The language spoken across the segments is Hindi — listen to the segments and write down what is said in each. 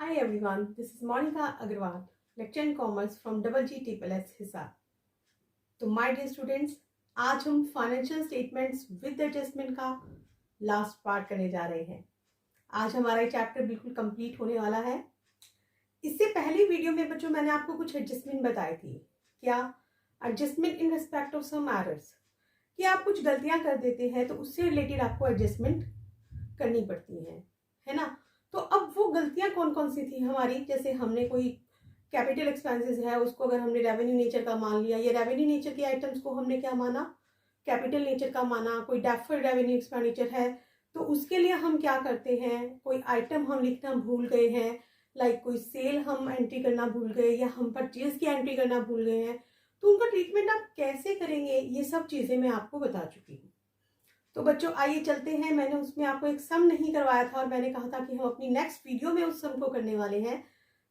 Hi everyone, this is Monica Agarwal, lecturer in commerce from GGTSS Hisar. तो माय डियर स्टूडेंट्स, आज हम फाइनेंशियल स्टेटमेंट्स विद एडजस्टमेंट का लास्ट पार्ट करने जा रहे हैं। आज हमारा ये चैप्टर बिल्कुल कंप्लीट होने वाला है। इससे पहले वीडियो में बच्चों मैंने आपको कुछ एडजस्टमेंट बताई थी। क्या? Adjustment in respect of some errors, कि आप कुछ गलतियां कर देते हैं तो उससे रिलेटेड आपको एडजस्टमेंट करनी पड़ती है ना। तो अब वो गलतियां कौन कौन सी थी हमारी, जैसे हमने कोई कैपिटल एक्सपेंसेस है उसको अगर हमने रेवेन्यू नेचर का मान लिया, या रेवेन्यू नेचर के आइटम्स को हमने क्या माना, कैपिटल नेचर का माना। कोई डेफर्ड रेवेन्यू एक्सपेंडिचर है तो उसके लिए हम क्या करते हैं, कोई आइटम हम लिखना भूल गए हैं, लाइक कोई सेल हम एंट्री करना भूल गए या हम परचेज की एंट्री करना भूल गए हैं, तो उनका ट्रीटमेंट आप कैसे करेंगे, ये सब चीजें मैं आपको बता चुकी हूँ। तो बच्चों आइए चलते हैं। मैंने उसमें आपको एक सम नहीं करवाया था और मैंने कहा था कि हम अपनी नेक्स्ट वीडियो में उस सम को करने वाले हैं।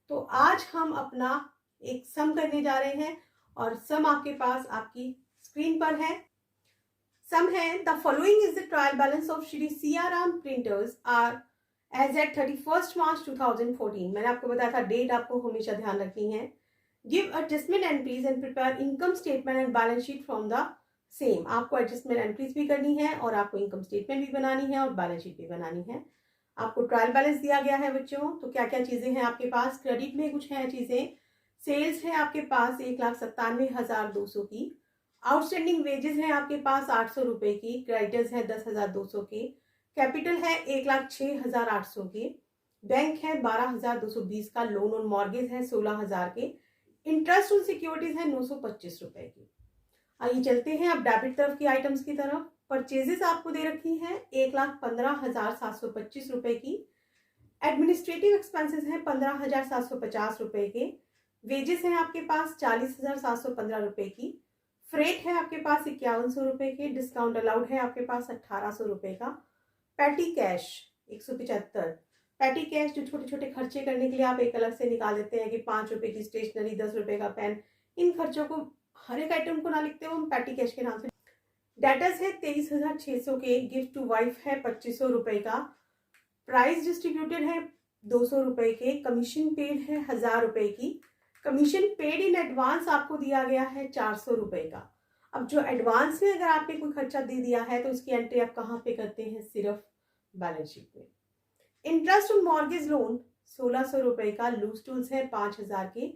तो आज हम अपना एक सम करने जा रहे हैं और सम आपके पास आपकी स्क्रीन पर है। सम है, the following is the trial balance of Shri Sriram printers are as at 31 March 2014। मैंने आपको बताया था डेट आपको हमेशा ध्यान रखनी है। Give adjustment entries and prepare income statement and balance sheet from the same. आपको एडजस्टमेंट एंट्रीज भी करनी है और आपको इनकम स्टेटमेंट भी बनानी है और बैलेंस शीट भी बनानी है। आपको ट्रायल बैलेंस दिया गया है बच्चों, तो क्या क्या चीजें हैं आपके पास। क्रेडिट में कुछ है चीजें, सेल्स है आपके पास 1,97,200 की, आउटस्टैंडिंग वेजेस है आपके पास 800 रुपए की, क्रेडिटर्स है 10,200 के, कैपिटल है 1,06,800 के, बैंक है 12,220 का, लोन और मॉर्गेज है 16,000 के, इंटरेस्ट ऑन सिक्योरिटीज है 925 रुपए की। आइए चलते हैं अब डेबिट तरफ की आइटम्स की तरफ। परचेजेस आपको दे रखी हैं 1,15,725 रुपए की, एडमिनिस्ट्रेटिव एक्सपेंसेस हैं 15,750 रुपए के, वेजेस हैं आपके पास 40,715 रुपए की, फ्रेट है आपके पास 5100 रुपए के, डिस्काउंट अलाउड है आपके पास 1800 रुपए का, पैटी कैश 175। पैटी कैश जो छोटे छोटे खर्चे करने के लिए आप एक अलग से निकाल देते हैं कि 5 रुपए की स्टेशनरी, 10 रुपए का पेन, इन खर्चों को हर एक आइटम को ना लिखते हो हम पैटी कैश के नाम से। डेटर्स है 23,600 के, गिफ्ट टू वाइफ है 2500 रुपए का, प्राइस डिस्ट्रीब्यूटेड है 200 रुपए के, कमीशन पेड है 1000 रुपए की, कमीशन पेड इन एडवांस आपको दिया गया है 400 रुपए का। अब जो एडवांस में अगर आपने कोई खर्चा दे दिया है तो उसकी एंट्री आप कहाँ पे करते हैं, सिर्फ बैलेंस शीट में। इंटरेस्ट ऑन मॉर्गेज लोन 1600 रुपए का, लूज टूल्स है 5000 के,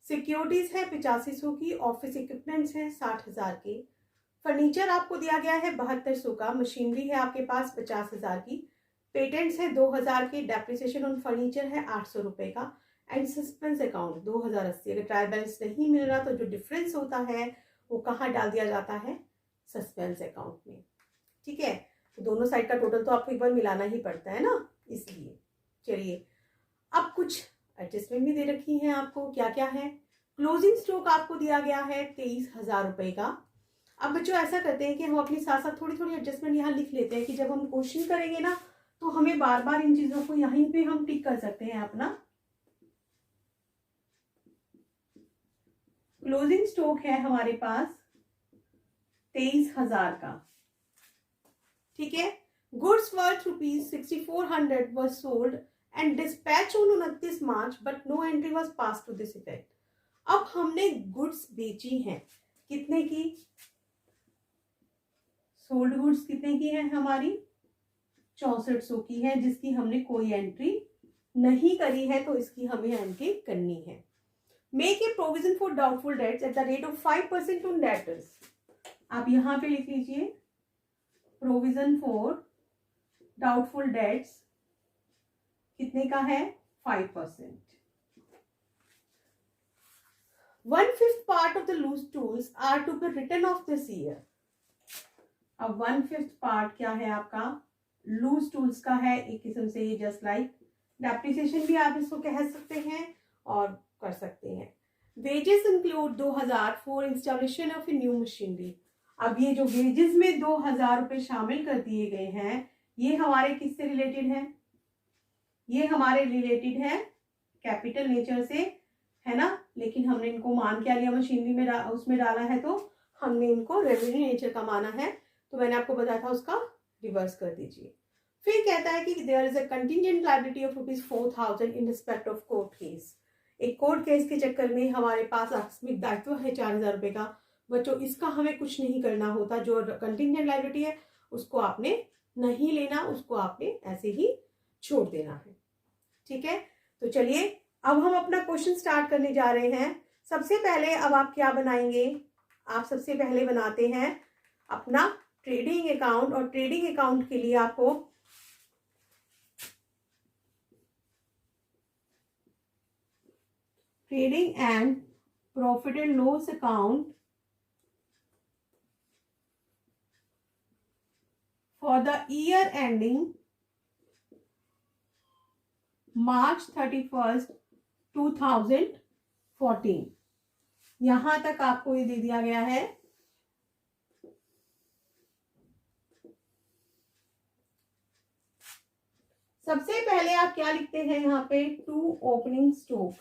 सिक्योरिटीज है 8500 की, ऑफिस इक्विपमेंट्स है 60,000 के, फर्नीचर आपको दिया गया है 7200 का, मशीनरी है आपके पास 50,000 की, पेटेंट्स है 2000 के, डेप्रिसिएशन ऑन फर्नीचर है 800 रुपए का, एंड सस्पेंस अकाउंट 2080। अगर ट्रायल बैलेंस नहीं मिल रहा तो जो डिफरेंस होता है वो कहाँ डाल दिया जाता है, सस्पेंस अकाउंट में। ठीक है, तो दोनों साइड का टोटल तो आपको एक बार मिलाना ही पड़ता है ना, इसलिए। चलिए अब कुछ एडजस्टमेंट भी दे रखी है आपको। क्या क्या है, क्लोजिंग स्टॉक आपको दिया गया है 23,000 रुपए का। अब बच्चों ऐसा करते हैं कि हम अपने साथ साथ थोड़ी थोड़ी एडजस्टमेंट यहाँ लिख लेते हैं कि जब हम क्वेश्चन करेंगे ना तो हमें बार बार इन चीजों को यहीं पे हम टिक कर सकते हैं अपना। क्लोजिंग स्टॉक है हमारे पास 23,000 का। ठीक है, goods worth ₹6400 were sold and dispatch on 29 March but no entry was pass to this effect. अब हमने गुड्स बेची हैं कितने की, सोल्ड गुड्स कितने की है हमारी 6400 की है, जिसकी हमने कोई एंट्री नहीं करी है तो इसकी हमें एंट्री करनी है। Make a provision for doubtful dates at the rate of 5% on debtors. आप यहां पे लिख लीजिए प्रोविजन फॉर डाउटफुल डेट्स कितने का है, 5%। 1/5 part of the loose tools are to be return of this year. अब 1/5 पार्ट क्या है आपका, लूज टूल्स का है, एक किस्म से ये जस्ट लाइक डेप्रिसिएशन भी आप इसको कह सकते हैं और कर सकते हैं। Wages include 2000 for installation of a new machinery. अब ये जो वेजेस में 2000 रुपए शामिल कर दिए गए हैं ये हमारे किससे रिलेटेड है, ये हमारे रिलेटेड है कैपिटल नेचर से, है ना। लेकिन हमने इनको मान क्या लिया, मशीनरी में उसमें डाला है तो हमने इनको रेवेन्यू नेचर का माना है, तो मैंने आपको बताया था उसका रिवर्स कर दीजिए। फिर कहता है कि there is a contingent liability of ₹4,000 in respect of court case. एक कोर्ट केस के चक्कर में हमारे पास आकस्मिक दायित्व है 4,000 रुपए का। बच्चों इसका हमें कुछ नहीं करना होता, जो कंटिजेंट लायबिलिटी है उसको आपने नहीं लेना, उसको आपने ऐसे ही छोड़ देना है। ठीक है, तो चलिए अब हम अपना क्वेश्चन स्टार्ट करने जा रहे हैं। सबसे पहले अब आप क्या बनाएंगे, आप सबसे पहले बनाते हैं अपना ट्रेडिंग अकाउंट, और ट्रेडिंग अकाउंट के लिए आपको trading and profit and loss account for the year ending March 31st 2014, यहां तक आपको ये दे दिया गया है। सबसे पहले आप क्या लिखते हैं यहाँ पे, टू ओपनिंग स्टॉक।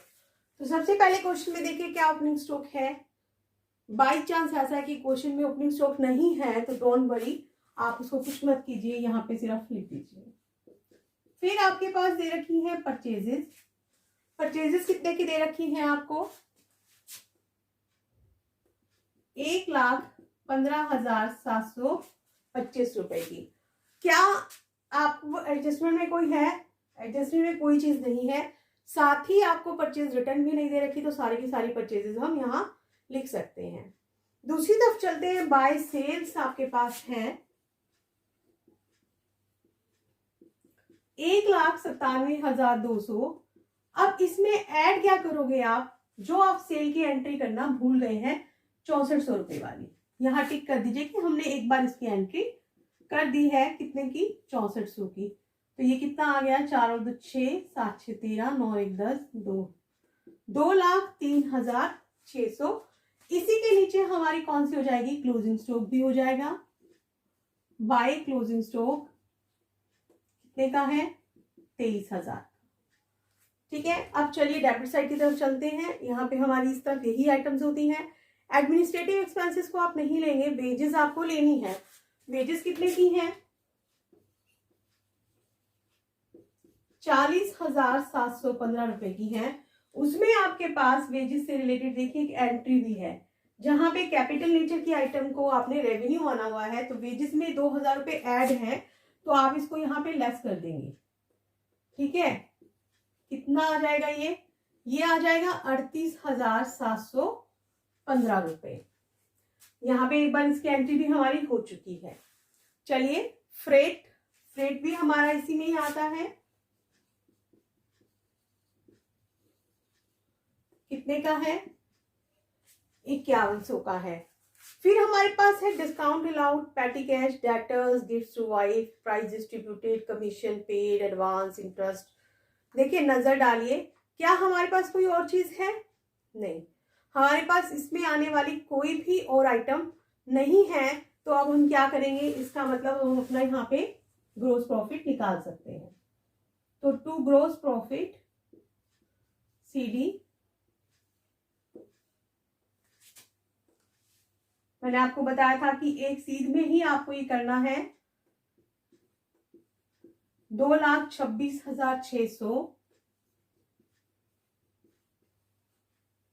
तो सबसे पहले क्वेश्चन में देखिए क्या ओपनिंग स्टॉक है। बाई चांस ऐसा है कि क्वेश्चन में ओपनिंग स्टॉक नहीं है तो डोंट वरी, आप उसको कुछ मत कीजिए, यहाँ पे सिर्फ लिख दीजिए। फिर आपके पास दे रखी है परचेजेस। परचेजेस कितने की दे रखी है आपको, 1,15,725 रुपए की। क्या आपको एडजस्टमेंट में कोई है, एडजस्टमेंट में कोई चीज नहीं है। साथ ही आपको परचेज रिटर्न भी नहीं दे रखी, तो सारी की सारी परचेजेस हम यहाँ लिख सकते हैं। दूसरी तरफ चलते हैं, बाय सेल्स आपके पास है 1,97,200। अब इसमें ऐड क्या करोगे आप, जो आप सेल की एंट्री करना भूल गए हैं 6400 रुपए वाली, यहाँ टिक कर दीजिए कि हमने एक बार इसकी एंट्री कर दी है, कितने की, 6400 की। तो ये कितना आ गया, 4 और 2 6, 7 6 13, 9 1 10, 2,03,600। इसी के नीचे हमारी कौन सी हो जाएगी, क्लोजिंग स्टॉक भी हो जाएगा। बाय क्लोजिंग स्टॉक कितने का है, 23,000। ठीक है, अब चलिए डेबिट साइड की तरफ चलते हैं। यहाँ पे हमारी इस तरफ यही आइटम्स होती हैं। एडमिनिस्ट्रेटिव एक्सपेंसेस को आप नहीं लेंगे, वेजेस आपको लेनी है। वेजेस कितने की हैं, 40,715 रुपए की हैं। उसमें आपके पास वेजेस से रिलेटेड देखिए एक एंट्री भी है, जहां पे कैपिटल नेचर की आइटम को आपने रेवेन्यू आना हुआ है, तो वेजेस में 2,000 रुपए ऐड है, तो आप इसको यहाँ पे लेस कर देंगे। ठीक है, कितना आ जाएगा ये आ जाएगा 38,715 रुपए। यहाँ पे एक बार इसकी एंट्री भी हमारी हो चुकी है। चलिए फ्रेट भी हमारा इसी में ही आता है, कितने का है, 5100 का है। फिर हमारे पास है discount allowed, petty cash, debtors, gifts to wife, price distributed, commission paid, advance, interest. देखिए नजर डालिए, क्या हमारे पास कोई और चीज है, नहीं, हमारे पास इसमें आने वाली कोई भी और आइटम नहीं है। तो अब हम क्या करेंगे, इसका मतलब हम अपना यहाँ पे ग्रोस प्रॉफिट निकाल सकते हैं। तो टू ग्रोस प्रॉफिट CD, मैंने आपको बताया था कि एक सीध में ही आपको ये करना है, 2,26,600,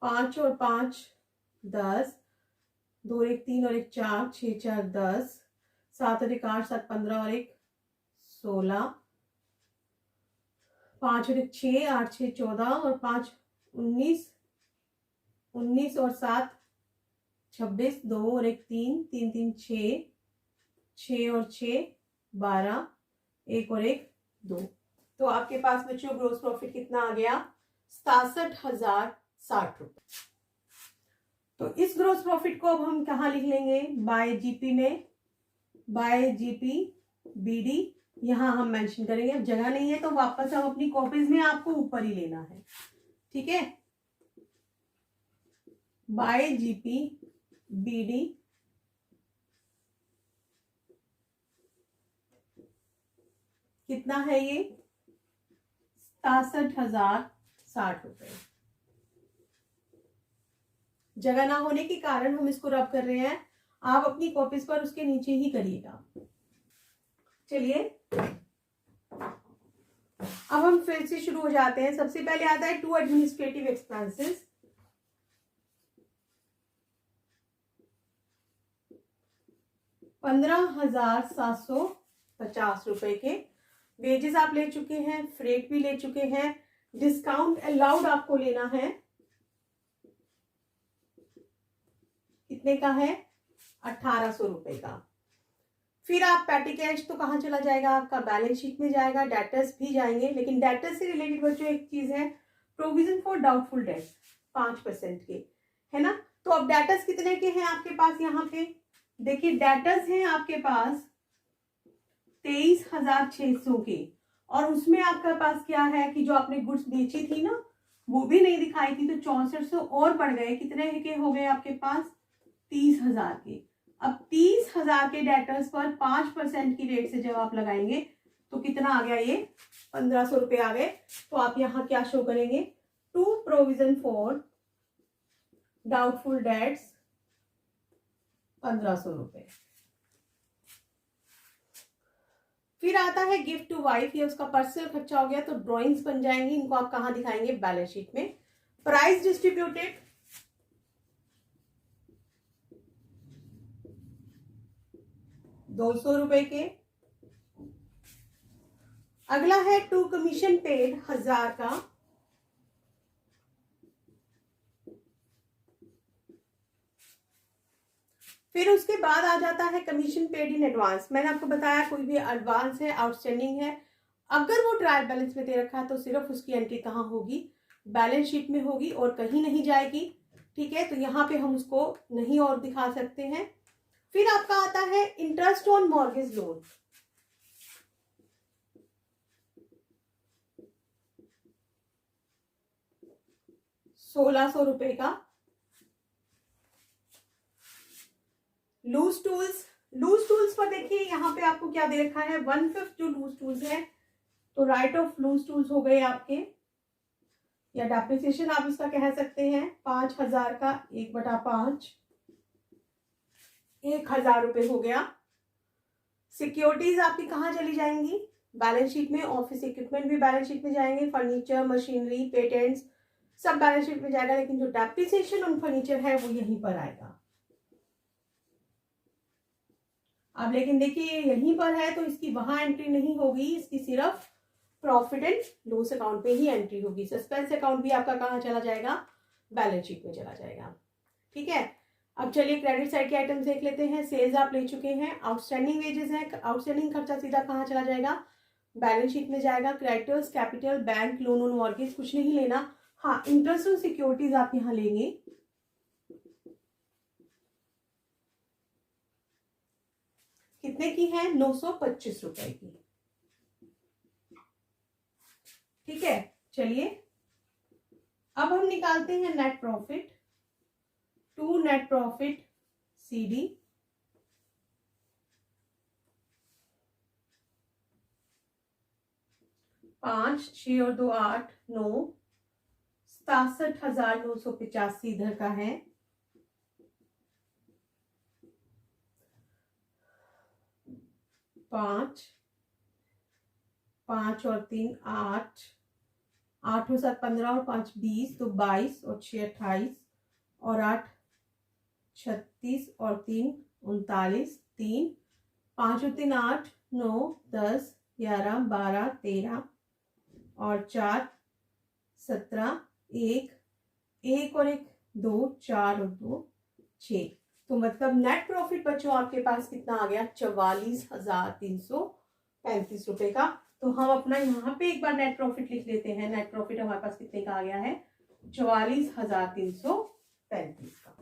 5 और 5 10, 2 और 1 3 और 1 4, 6 4 10, 7 और 1 8, 7 15 और 1 16, 5 और 1 6, 8 6 14 और 5 19, 19 और 7 26, 2 और 1 3, 3 3 6, 6 और 6 12, 1 और 1 2। तो आपके पास बच्चों ग्रोस प्रॉफिट कितना आ गया, 67,060 रुपए। तो इस ग्रोस प्रॉफिट को अब हम कहाँ लिख लेंगे, बाय जीपी में, बाय जीपी BD, यहां हम मेंशन करेंगे। अब जगह नहीं है तो वापस हम अपनी कॉपीज में आपको ऊपर ही लेना है। ठीक है, बाय जीपी BD कितना है, ये 67,060 रुपए। जगह ना होने के कारण हम इसको रब कर रहे हैं, आप अपनी कॉपीज पर उसके नीचे ही करिएगा। चलिए हम फिर से शुरू हो जाते हैं। सबसे पहले आता है टू एडमिनिस्ट्रेटिव एक्सपेंसेस। ₹15,750 के वेजेस आप ले चुके हैं, फ्रेट भी ले चुके हैं, डिस्काउंट अलाउड आपको लेना है, कितने का है? ₹1800 का। फिर आप पैटी कैश तो कहाँ चला जाएगा आपका? बैलेंस शीट में जाएगा, डेटर्स भी जाएंगे, लेकिन डेटर्स से रिलेटेड बच्चों एक चीज है, प्रोविजन फॉर डाउटफुल डेट 5% के, है ना। तो अब डेटर्स कितने के हैं आपके पास यहाँ पे? देखिए डेटर्स हैं आपके पास 23,600 के, और उसमें आपके पास क्या है कि जो आपने गुड्स बेची थी ना वो भी नहीं दिखाई थी, तो 6400 और बढ़ गए, कितने के हो गए आपके पास? 30,000 के। अब 30,000 के डेटर्स पर 5% की रेट से जब आप लगाएंगे तो कितना आ गया? ये ₹1500 आ गए। तो आप यहाँ क्या शो करेंगे? To provision for doubtful debts ₹1500। फिर आता है गिफ्ट टू वाइफ, ये उसका पर्सनल खर्चा हो गया, तो ड्राइंग्स बन जाएंगी। इनको आप कहाँ दिखाएंगे? बैलेंस शीट में। प्राइस डिस्ट्रीब्यूटेड ₹200 के। अगला है टू कमीशन पेड 1000 का। फिर उसके बाद आ जाता है कमीशन पेड इन एडवांस। मैंने आपको बताया कोई भी एडवांस है, आउटस्टैंडिंग है, अगर वो ट्रायल बैलेंस में दे रखा है तो सिर्फ उसकी एंट्री कहाँ होगी? बैलेंस शीट में होगी और कहीं नहीं जाएगी। ठीक है, तो यहाँ पे हम उसको नहीं और दिखा सकते हैं। फिर आपका आता है इंटरेस्ट ऑन मॉर्गेज लोन। ₹1600 का। लूज टूल्स पर देखिए यहाँ पे आपको क्या दे रखा है? 1/5 जो लूज टूल्स है, तो राइट ऑफ लूज टूल्स हो गए आपके, या डेप्रिसिएशन आप इसका कह सकते हैं। 5,000 का 1/5 ₹1,000 हो गया। सिक्योरिटीज आपकी कहाँ चली जाएंगी? बैलेंस शीट में। ऑफिस इक्विपमेंट भी बैलेंस शीट में जाएंगे, फर्नीचर, मशीनरी, पेटेंट्स सब बैलेंस शीट में जाएगा, लेकिन जो डेप्रिसिएशन ऑन फर्नीचर है वो यहीं पर आएगा। अब लेकिन देखिए यहीं पर है तो इसकी वहां एंट्री नहीं होगी, इसकी सिर्फ प्रॉफिट एंड लॉस अकाउंट पे ही एंट्री होगी। सस्पेंस अकाउंट भी आपका कहाँ चला जाएगा? बैलेंस शीट में चला जाएगा। ठीक है, अब चलिए क्रेडिट साइड के आइटम्स देख लेते हैं। सेल्स आप ले चुके हैं, आउटस्टैंडिंग वेजेस है, आउटस्टैंडिंग खर्चा सीधा कहाँ चला जाएगा? बैलेंस शीट में जाएगा। Creditors, capital, bank loan on mortgage कुछ नहीं लेना। हाँ, इंटरेस्ट ऑन सिक्योरिटीज आप यहाँ लेंगे, कितने की है? ₹925 की। ठीक है, चलिए अब हम निकालते हैं net profit. To net profit CD, पांच, 6 और 2 8, 9, 67,985 इधर का है। 5, 5 और 3 8, 8 और 7 15 और 5 20, तो 22 और 6 28 और 8 36 और 3 39, 3 5 और 3 8 9 10 11 12 13 और 4 17, 1 और 1 2 4 और 2 6। तो मतलब नेट प्रॉफिट बच्चों आपके पास कितना आ गया? ₹44,335 का। तो हम अपना यहाँ पे एक बार नेट प्रॉफिट लिख लेते हैं। नेट प्रॉफिट हमारे पास कितने का आ गया है? 44,335 का।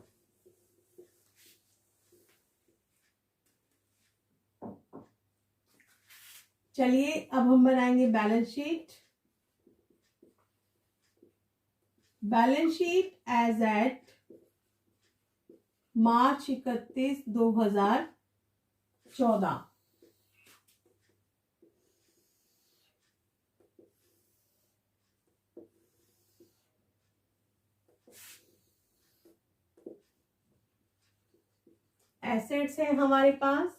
चलिए अब हम बनाएंगे balance sheet. Balance sheet as at March 31, 2014। Assets हैं हमारे पास,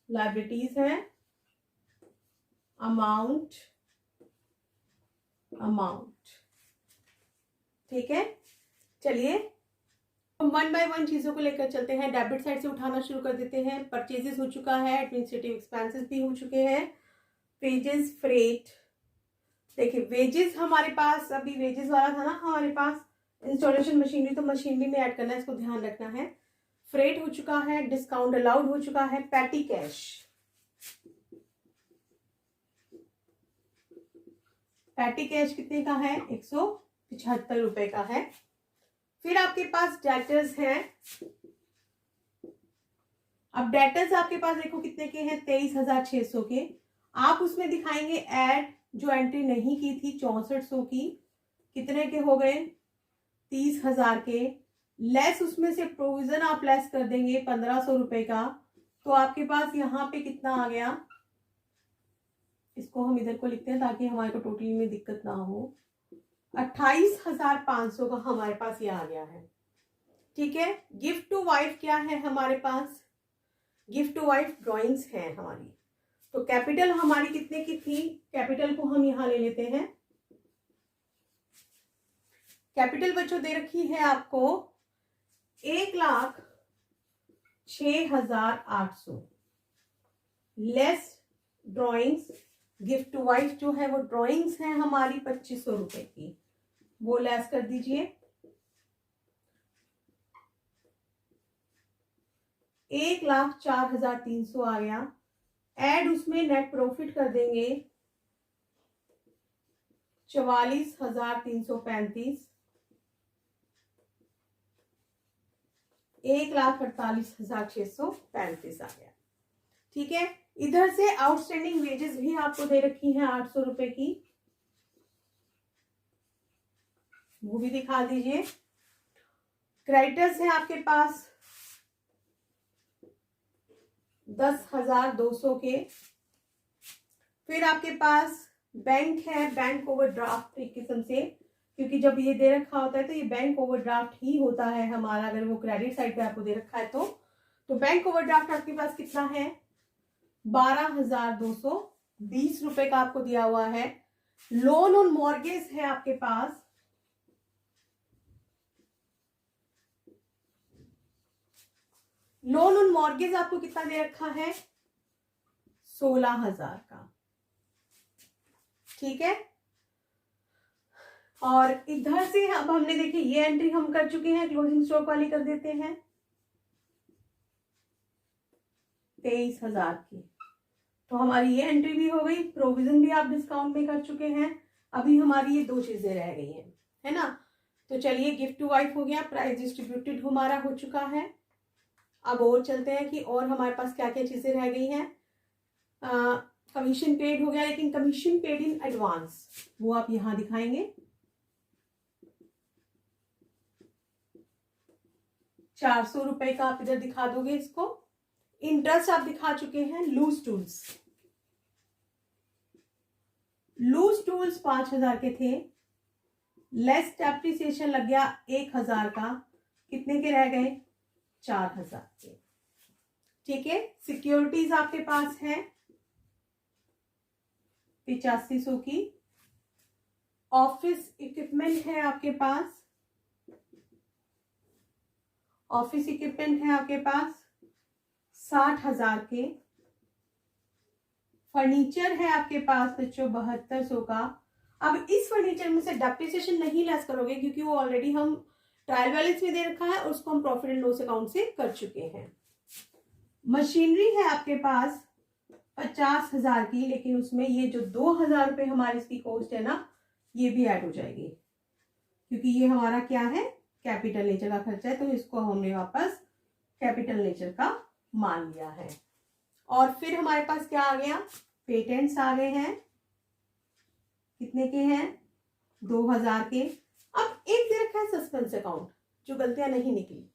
लायबिलिटीज हैं, अमाउंट अमाउंट। ठीक है, चलिए हम वन बाय वन चीजों को लेकर चलते हैं। डेबिट साइड से उठाना शुरू कर देते हैं। परचेजेस हो चुका है, एडमिनिस्ट्रेटिव एक्सपेंसेस भी हो चुके हैं, वेजेस, फ्रेट। देखिए वेजेस हमारे पास, अभी वेजेस वाला था ना हमारे पास, इंस्टॉलेशन मशीनरी, तो मशीनरी में ऐड करना है, इसको ध्यान रखना है। फ्रेट हो चुका है, डिस्काउंट अलाउड हो चुका है, पैटी कैश, पैटी कैश कितने का है, 175 रुपए का है। फिर आपके पास डेटर्स हैं। अब डेटर्स आपके पास देखो कितने के हैं, 23,600 के। आप उसमें दिखाएंगे ऐड जो एंट्री नहीं की थी 6400 की, कितने के हो गए, 30,000 के। लेस उसमें से प्रोविजन आप लेस कर देंगे 1500 रुपए का, तो आपके पास यहाँ पे कितना आ गया, इसको हम इधर को लिखते हैं ताकि हमारे को टोटल में दिक्कत ना हो। 28,500 का हमारे पास ये आ गया है। ठीक है, गिफ्ट टू वाइफ क्या है हमारे पास, गिफ्ट टू वाइफ ड्राइंग्स है हमारी। तो कैपिटल हमारी कितने की थी, कैपिटल को हम यहां ले लेते हैं। कैपिटल बच्चों दे रखी है आपको 1,06,800, less drawings. Gift to wife जो है वो ड्राइंग्स है हमारी 2500 रुपए की, वो लेस कर दीजिए। 1,04,300 आ गया। ऐड उसमें नेट प्रॉफिट कर देंगे 44,335, 1,48,635 आ गया। ठीक है, इधर से आउटस्टैंडिंग वेजेस भी आपको दे रखी है 800 रुपए की, वो भी दिखा दीजिए। क्रेडिटर्स है आपके पास 10,200 के। फिर आपके पास बैंक है, बैंक ओवरड्राफ्ट एक किस्म से, क्योंकि जब ये दे रखा होता है तो ये बैंक ओवरड्राफ्ट ही होता है हमारा, अगर वो क्रेडिट साइड पे आपको दे रखा है तो बैंक ओवरड्राफ्ट आपके पास कितना है, 12,220 रुपए का आपको दिया हुआ है। लोन ऑन मॉर्गेज है आपके पास, लोन ऑन मॉर्गेज आपको कितना दे रखा है, 16,000 का। ठीक है, और इधर से अब हमने देखिए ये एंट्री हम कर चुके हैं, क्लोजिंग स्टॉक वाली कर देते हैं 23,000 की। तो हमारी ये एंट्री भी हो गई, प्रोविजन भी आप डिस्काउंट में कर चुके हैं। अभी हमारी ये दो चीजें रह गई हैं, है ना। तो चलिए गिफ्ट टू वाइफ हो गया, प्राइस डिस्ट्रीब्यूटेड हमारा हो चुका है। अब और चलते हैं कि और हमारे पास क्या क्या चीजें रह गई हैं। कमीशन पेड हो गया, लेकिन कमीशन पेड इन एडवांस वो आप यहां दिखाएंगे, 400 रुपए का आप इधर दिखा दोगे इसको। इंटरेस्ट आप दिखा चुके हैं। लूज टूल्स, लूज टूल्स 5,000 के थे, लेस डेप्रिसिएशन लग गया 1,000 का, कितने के रह गए, 4,000 के। ठीक है, सिक्योरिटीज आपके पास है 8500 की। ऑफिस इक्विपमेंट है आपके पास, ऑफिस इक्विपमेंट है आपके पास 60,000 के। फर्नीचर है आपके पास बच्चों 7200 का। अब इस फर्नीचर में से डेप्रिसिएशन नहीं लेस करोगे क्योंकि वो ऑलरेडी हम ट्रायल बैलेंस में दे रखा है और उसको हम प्रॉफिट एंड लॉस अकाउंट से कर चुके हैं। मशीनरी है आपके पास 50,000 की, लेकिन उसमें ये जो 2,000 रुपए हमारी इसकी कॉस्ट है ना, ये भी ऐड हो जाएगी क्योंकि ये हमारा क्या है, कैपिटल नेचर का खर्चा है, तो इसको हमने वापस कैपिटल नेचर का मान लिया है। और फिर हमारे पास क्या आ गया, पेटेंट्स आ गए हैं, कितने के हैं, 2,000 के। अब एक दे रखा है सस्पेंस अकाउंट, जो गलतियां नहीं निकली,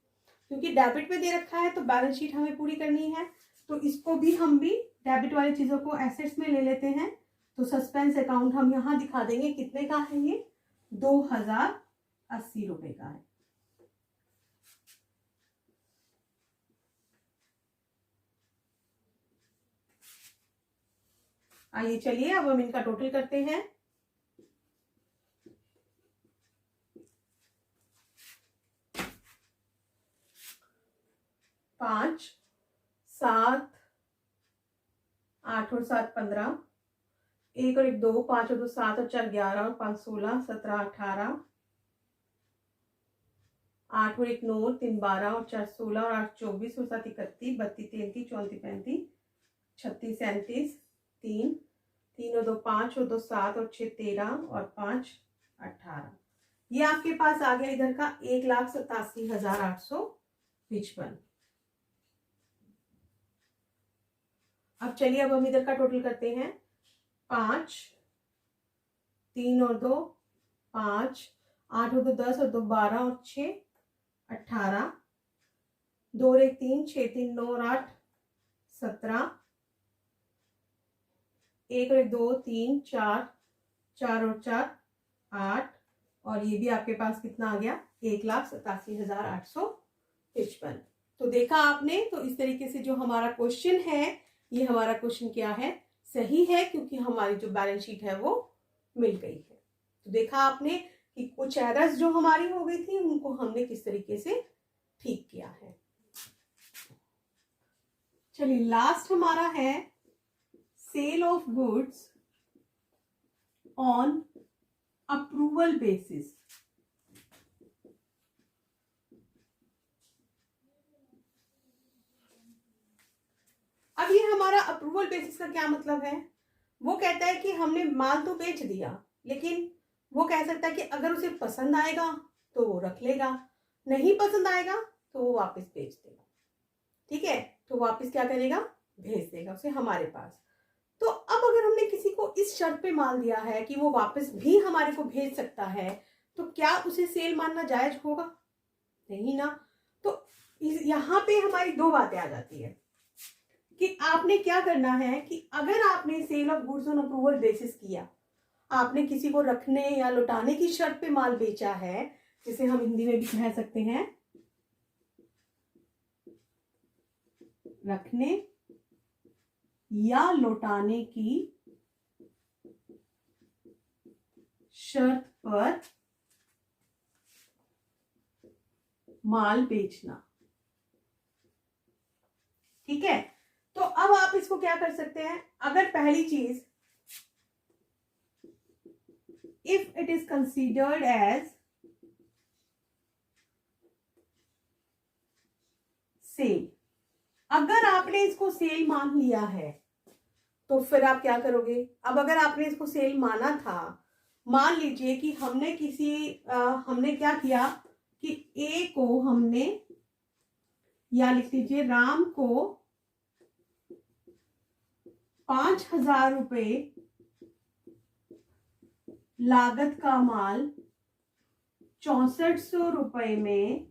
क्योंकि डेबिट में दे रखा है तो बैलेंस शीट हमें पूरी करनी है, तो इसको भी हम भी डेबिट वाली चीजों को एसेट्स में ले लेते हैं। तो सस्पेंस अकाउंट हम यहां दिखा देंगे, कितने का है ये, 2,080 रुपए का है। आइए चलिए अब हम इनका टोटल करते हैं। 8 और 7 15, 1 और 1 2, 5 और 2 7 और 4 11 और 5 16 17 18, 8 और 1 9, 3 12 और 4 16 और 8 24 और 7 31, 32 33 34 35 36 37, 3 3 और 2 5 और 2 7 और 6 13 और 5 18। ये आपके पास आ गया इधर का 1,87,855। अब चलिए अब हम इधर का टोटल करते हैं। 5 3 और 2 5, 8 और 2 10 और 2 12 और 6 18, 2 और 1 3, 6 3 9 और 8 17, 1 और 1 2 3 4, 4 और 4 8, और ये भी आपके पास कितना आ गया 1,87,855। तो देखा आपने, तो इस तरीके से जो हमारा क्वेश्चन है, ये हमारा क्वेश्चन क्या है, सही है, क्योंकि हमारी जो बैलेंस शीट है वो मिल गई है। तो देखा आपने कि कुछ एरर्स जो हमारी हो गई थी उनको हमने किस तरीके से ठीक किया है। चलिए लास्ट हमारा है sale of goods on approval basis. अब ये हमारा अप्रूवल बेसिस का क्या मतलब है, वो कहता है कि हमने माल तो बेच दिया, लेकिन वो कह सकता है कि अगर उसे पसंद आएगा तो वो रख लेगा, नहीं पसंद आएगा तो वो वापस बेच देगा। ठीक है, तो वापस क्या करेगा, भेज देगा उसे हमारे पास। तो अब अगर हमने किसी को इस शर्त पे माल दिया है कि वो वापस भी हमारे को भेज सकता है, तो क्या उसे सेल मानना जायज होगा? नहीं ना। तो यहाँ पे हमारी दो बातें आ जाती है कि आपने क्या करना है कि अगर आपने sale of goods on approval basis किया, आपने किसी को रखने या लौटाने की शर्त पे माल बेचा है, जिसे हम हिंदी में भी कह सकते हैं रखने या लौटाने की शर्त पर माल बेचना। ठीक है, तो अब आप इसको क्या कर सकते हैं, अगर पहली चीज if it is considered as sale, अगर आपने इसको सेल मान लिया है तो फिर आप क्या करोगे। अब अगर आपने इसको सेल माना था, मान लीजिए कि हमने हमने क्या किया कि ए को हमने, या लिख लीजिए राम को 5,000 रुपए लागत का माल 6400 रुपए में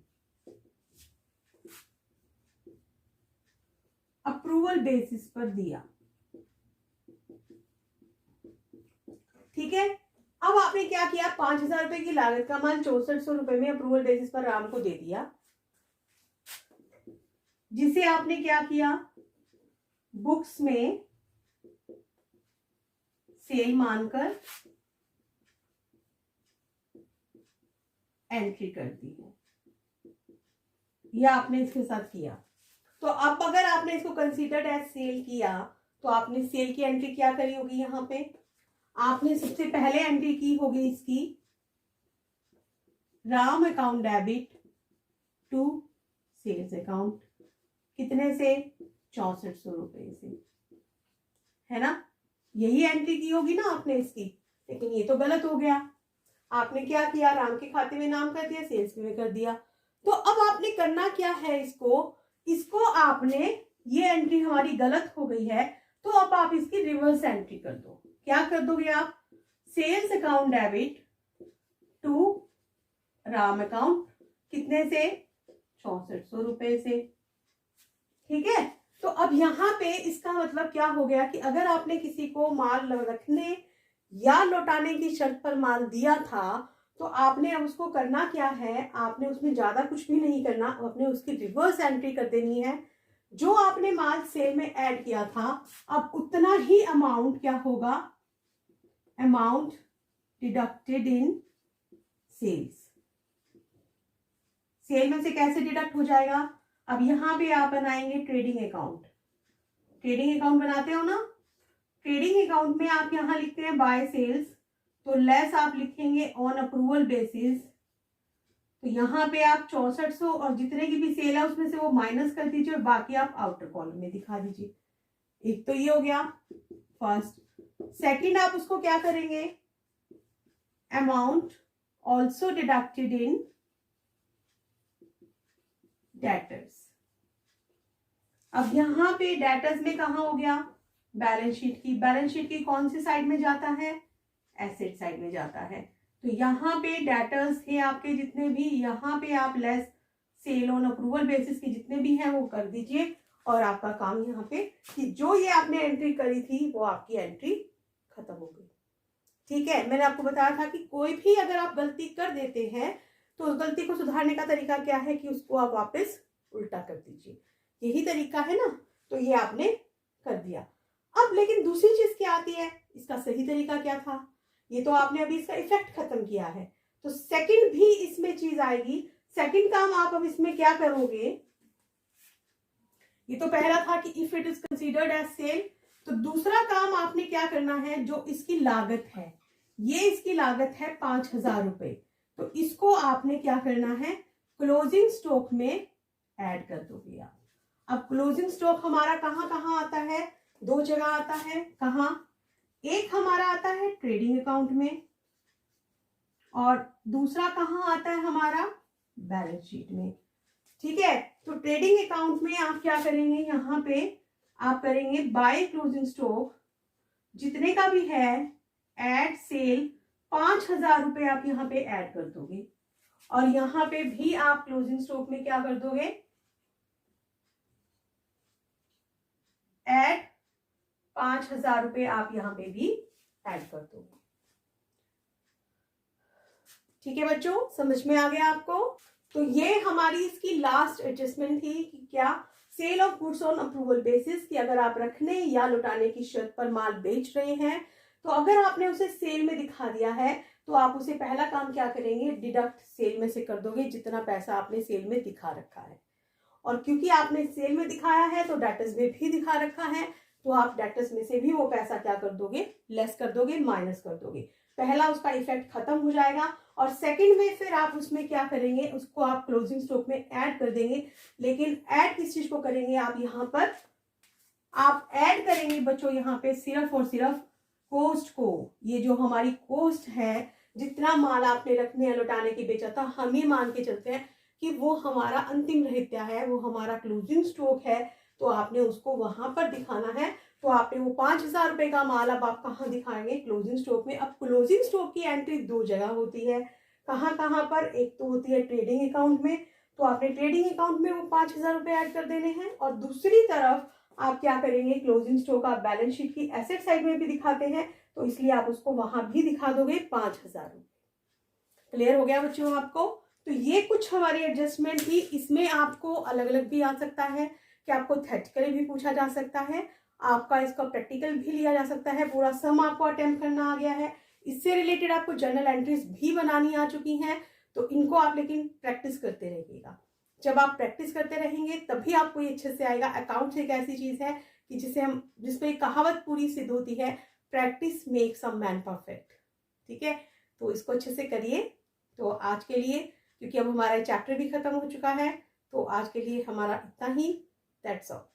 अप्रूवल बेसिस पर दिया। ठीक है, अब आपने क्या किया, 5,000 रुपए की लागत का माल 6400 रुपए में अप्रूवल बेसिस पर राम को दे दिया, जिसे आपने क्या किया, बुक्स में सेल मानकर एंट्री कर दी है, यह आपने इसके साथ किया। तो अब अगर आपने इसको कंसीडर्ड एज सेल किया, तो आपने सेल की एंट्री क्या करी होगी, यहां पे आपने सबसे पहले एंट्री की होगी इसकी Ram account debit to sales account, कितने से, 6400 रुपए से, है ना, यही एंट्री की होगी ना आपने इसकी। लेकिन ये तो गलत हो गया, आपने क्या किया, राम के खाते में नाम कर दिया, सेल्स में कर दिया। तो अब आपने करना क्या है, इसको आपने, ये एंट्री हमारी गलत हो गई है, तो अब आप इसकी रिवर्स एंट्री कर दो। क्या कर दोगे आप, sales account debit to Ram account, कितने से, 6400 रुपए से। ठीक है, तो अब यहां पे इसका मतलब क्या हो गया कि अगर आपने किसी को माल रखने या लौटाने की शर्त पर माल दिया था, तो आपने अब उसको करना क्या है, आपने उसमें ज्यादा कुछ भी नहीं करना, आपने उसकी रिवर्स एंट्री कर देनी है। जो आपने माल सेल में ऐड किया था, अब उतना ही अमाउंट क्या होगा, amount deducted in sales. Sale में से कैसे डिडक्ट हो जाएगा, अब यहां पे आप बनाएंगे ट्रेडिंग अकाउंट। ट्रेडिंग अकाउंट बनाते हो ना, ट्रेडिंग अकाउंट में आप यहाँ लिखते हैं बाय सेल्स, तो लेस आप लिखेंगे ऑन अप्रूवल बेसिस। तो यहाँ पे आप 6400 और जितने की भी सेल है उसमें से वो माइनस कर दीजिए और बाकी आप आउटर कॉलम में दिखा दीजिए। एक तो ये हो गया फर्स्ट। सेकंड आप उसको क्या करेंगे, अमाउंट ऑल्सो डिडक्टेड इन डेटर्स। अब यहाँ पे डेटर्स में कहा हो गया, बैलेंस शीट की। बैलेंस शीट की कौन सी साइड में जाता है, एसेट साइड में जाता है। तो यहाँ पे डेटर्स थे आपके जितने भी, यहाँ पे आप less sale on approval basis के जितने भी हैं वो कर दीजिए और आपका काम यहाँ पे कि जो ये आपने एंट्री करी थी वो आपकी एंट्री खत्म हो गई। ठीक है, मैंने आपको बताया था कि कोई भी अगर आप गलती कर देते हैं तो उस गलती को सुधारने का तरीका क्या है कि उसको आप वापस उल्टा कर दीजिए, यही तरीका है ना। तो ये आपने कर दिया। अब लेकिन दूसरी चीज क्या आती है, इसका सही तरीका क्या था, ये तो आपने अभी इसका इफेक्ट खत्म किया है। तो सेकंड भी इसमें चीज आएगी। सेकंड काम आप अब इसमें क्या करोगे, ये तो पहला था कि if it is considered as sale, तो दूसरा काम आपने क्या करना है, जो इसकी लागत है, ये इसकी लागत है 5000 रुपए, तो इसको आपने क्या करना है, क्लोजिंग स्टॉक में ऐड कर दोगे आप। अब क्लोजिंग स्टॉक हमारा कहाँ कहाँ आता है, दो जगह आता है। कहाँ, एक हमारा आता है ट्रेडिंग अकाउंट में और दूसरा कहाँ आता है हमारा, बैलेंस शीट में। ठीक है, तो ट्रेडिंग अकाउंट में आप क्या करेंगे, यहाँ पे आप करेंगे बाय क्लोजिंग स्टॉक, जितने का भी है एड सेल 5000 रुपए आप यहाँ पे ऐड कर दोगे और यहाँ पे भी आप क्लोजिंग स्टॉक में क्या कर दोगे, ऐड 5000 रुपए आप यहाँ पे भी ऐड कर दोगे। ठीक है बच्चों, समझ में आ गया आपको। तो ये हमारी इसकी लास्ट एडजस्टमेंट थी कि क्या sale of goods on approval basis, कि अगर आप रखने या लौटाने की शर्त पर माल बेच रहे हैं तो अगर आपने उसे सेल में दिखा दिया है तो आप उसे पहला काम क्या करेंगे, डिडक्ट सेल में से कर दोगे जितना पैसा आपने सेल में दिखा रखा है। और क्योंकि आपने सेल में दिखाया है तो डेटर्स में भी दिखा रखा है, तो आप डेटर्स में से भी वो पैसा क्या कर दोगे, लेस कर दोगे, माइनस कर दोगे। पहला उसका इफेक्ट खत्म हो जाएगा और सेकंड में फिर आप उसमें क्या करेंगे, उसको आप क्लोजिंग स्टॉक में ऐड कर देंगे। लेकिन ऐड किस चीज को करेंगे, आप यहाँ पर आप ऐड करेंगे बच्चों यहाँ पे सिर्फ और सिर्फ कॉस्ट को। ये जो हमारी कॉस्ट है, जितना माल आपने रखने या लौटाने की बेचा था, हम ही मान के चलते हैं कि वो हमारा अंतिम रहत्या है, वो हमारा क्लोजिंग स्टॉक है, तो आपने उसको वहां पर दिखाना है। तो आपने वो 5000 रुपए का माल अब आप कहाँ दिखाएंगे, क्लोजिंग स्टॉक में। अब क्लोजिंग स्टॉक की एंट्री दो जगह होती है, कहाँ कहाँ पर, एक तो होती है ट्रेडिंग अकाउंट में, तो आपने ट्रेडिंग अकाउंट में वो 5000 रुपए ऐड कर देने हैं। और दूसरी तरफ आप क्या करेंगे, क्लोजिंग स्टॉक आप बैलेंस शीट की एसेट साइड में भी दिखाते हैं, तो इसलिए आप उसको वहां भी दिखा दोगे 5000 रुपए। क्लियर हो गया बच्चों आपको। तो ये कुछ हमारी एडजस्टमेंट थी। इसमें आपको अलग अलग भी आ सकता है कि आपको थेटिकली भी पूछा जा सकता है, आपका इसका प्रैक्टिकल भी लिया जा सकता है, पूरा सम आपको अटेम्प्ट करना आ गया है। इससे रिलेटेड आपको जर्नल एंट्रीज भी बनानी आ चुकी हैं, तो इनको आप लेकिन प्रैक्टिस करते रहिएगा। जब आप प्रैक्टिस करते रहेंगे तभी आपको ये अच्छे से आएगा। अकाउंट्स एक ऐसी चीज है कि जिसपे कहावत पूरी सिद्ध होती है, practice makes a man perfect. ठीक है, तो इसको अच्छे से करिए। तो आज के लिए, क्योंकि अब हमारा चैप्टर भी खत्म हो चुका है, तो आज के लिए हमारा इतना ही। That's all.